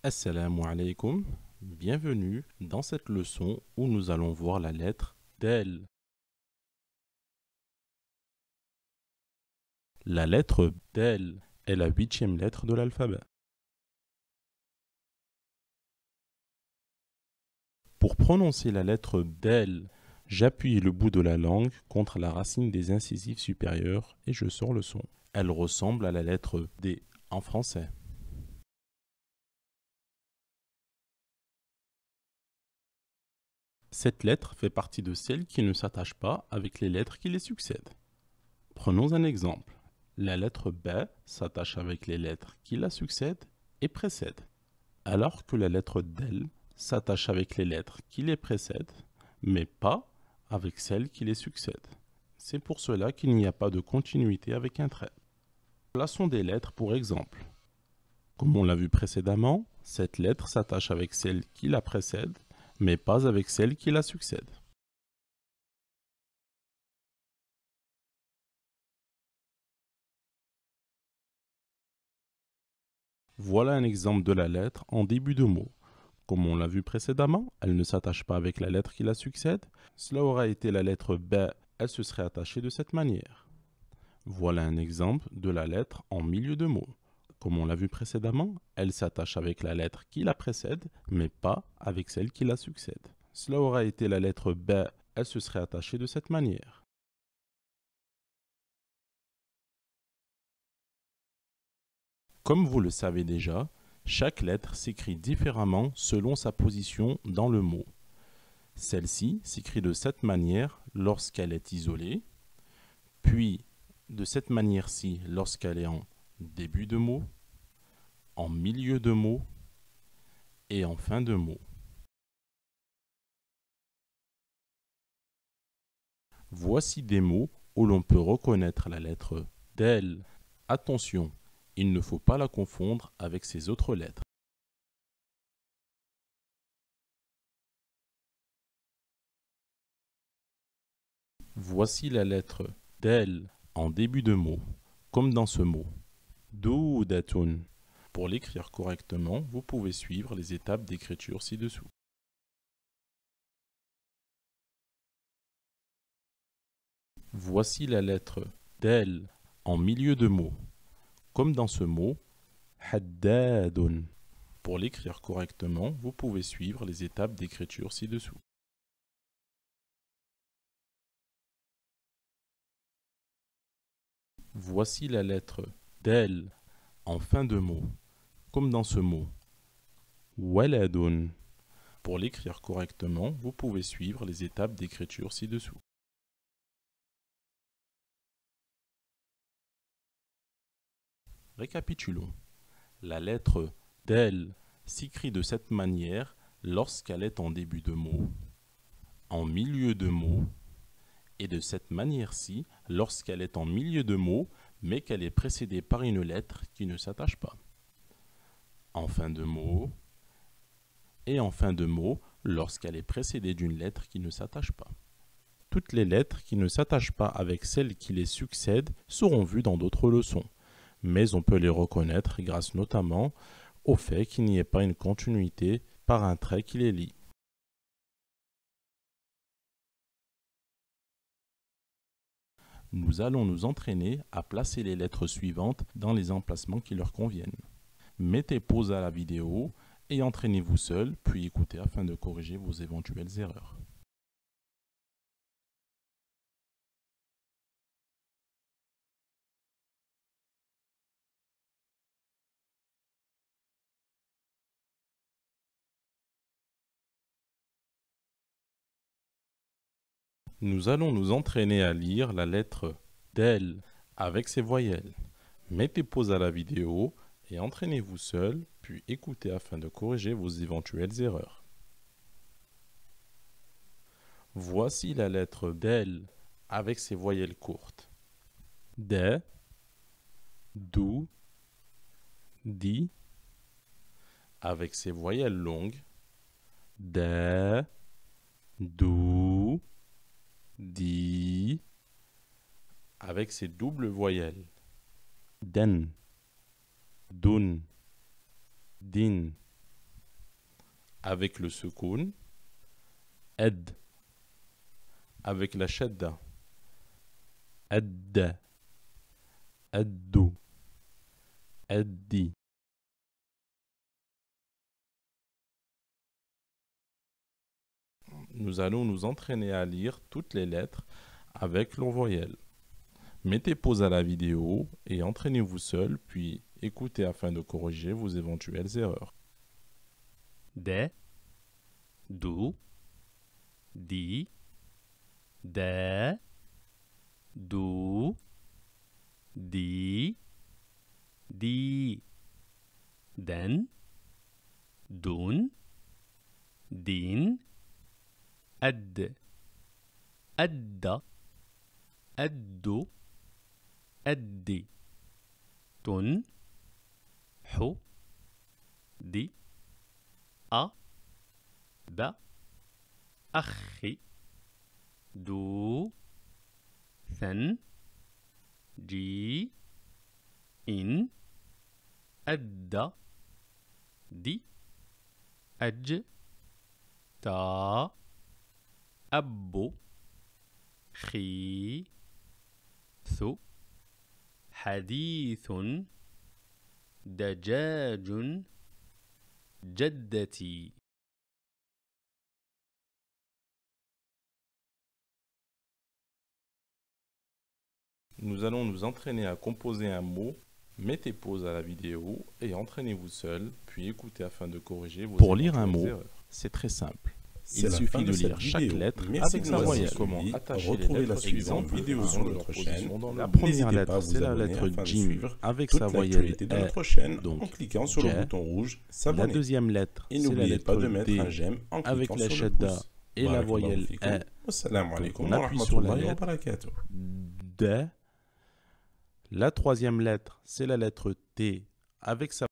Assalamu alaikum, bienvenue dans cette leçon où nous allons voir la lettre Del. La lettre Del est la 8e lettre de l'alphabet. Pour prononcer la lettre Del, j'appuie le bout de la langue contre la racine des incisives supérieures et je sors le son. Elle ressemble à la lettre D en français. Cette lettre fait partie de celles qui ne s'attachent pas avec les lettres qui les succèdent. Prenons un exemple. La lettre B s'attache avec les lettres qui la succèdent et précèdent, alors que la lettre Del s'attache avec les lettres qui les précèdent, mais pas avec celles qui les succèdent. C'est pour cela qu'il n'y a pas de continuité avec un trait. Plaçons des lettres pour exemple. Comme on l'a vu précédemment, cette lettre s'attache avec celle qui la précède, mais pas avec celle qui la succède. Voilà un exemple de la lettre en début de mot. Comme on l'a vu précédemment, elle ne s'attache pas avec la lettre qui la succède. Cela aura été la lettre B, elle se serait attachée de cette manière. Voilà un exemple de la lettre en milieu de mot. Comme on l'a vu précédemment, elle s'attache avec la lettre qui la précède, mais pas avec celle qui la succède. Cela aura été la lettre B, elle se serait attachée de cette manière. Comme vous le savez déjà, chaque lettre s'écrit différemment selon sa position dans le mot. Celle-ci s'écrit de cette manière lorsqu'elle est isolée, puis de cette manière-ci lorsqu'elle est en début de mot, en milieu de mot et en fin de mot. Voici des mots où l'on peut reconnaître la lettre Del. Attention, il ne faut pas la confondre avec ses autres lettres. Voici la lettre Del en début de mot, comme dans ce mot. Doudatun. Pour l'écrire correctement, vous pouvez suivre les étapes d'écriture ci-dessous. Voici la lettre Del en milieu de mot, comme dans ce mot Haddadun. Pour l'écrire correctement, vous pouvez suivre les étapes d'écriture ci-dessous. Voici la lettre Del en fin de mot, comme dans ce mot Waladun. Pour l'écrire correctement, vous pouvez suivre les étapes d'écriture ci-dessous. Récapitulons. La lettre Del s'écrit de cette manière lorsqu'elle est en début de mot, en milieu de mot, et de cette manière-ci lorsqu'elle est en milieu de mot, mais qu'elle est précédée par une lettre qui ne s'attache pas. En fin de mot, et en fin de mot lorsqu'elle est précédée d'une lettre qui ne s'attache pas. Toutes les lettres qui ne s'attachent pas avec celles qui les succèdent seront vues dans d'autres leçons, mais on peut les reconnaître grâce notamment au fait qu'il n'y ait pas une continuité par un trait qui les lie. Nous allons nous entraîner à placer les lettres suivantes dans les emplacements qui leur conviennent. Mettez pause à la vidéo et entraînez-vous seul, puis écoutez afin de corriger vos éventuelles erreurs. Nous allons nous entraîner à lire la lettre Del avec ses voyelles. Mettez pause à la vidéo et entraînez-vous seul, puis écoutez afin de corriger vos éventuelles erreurs. Voici la lettre Del avec ses voyelles courtes. D, DOU, DI, avec ses voyelles longues. D, DOU, DI, avec ses doubles voyelles. Den, Dun, Din, avec le sekoun, ad, avec la shadda, ad, addu, addi. Nous allons nous entraîner à lire toutes les lettres avec leurs voyelles. Mettez pause à la vidéo et entraînez-vous seul, puis écoutez afin de corriger vos éventuelles erreurs. D, do, di, da, do, di, di, den, dun, din, ad, adda, addu, addi, tun, حو, دي, أ, د, أخي, دو, ثن, جي, إن, أد, دي, أج, تا, أبو, خي, ثو, حديث, دجاج, جدتي. Nous allons nous entraîner à composer un mot. Mettez pause à la vidéo et entraînez-vous seul, puis écoutez afin de corriger vos erreurs. Pour lire un mot, c'est très simple. Il suffit de lire chaque lettre avec sa voyelle. Comment attacher les lettres suivantes vidéo sur notre chaîne. La première lettre, c'est la lettre Jim avec sa voyelle E, donc en cliquant sur le bouton rouge s'abonner. La deuxième lettre, c'est la lettre D avec la shadda et la voyelle E. On appuie sur la lettre D. La troisième lettre, c'est la lettre T avec sa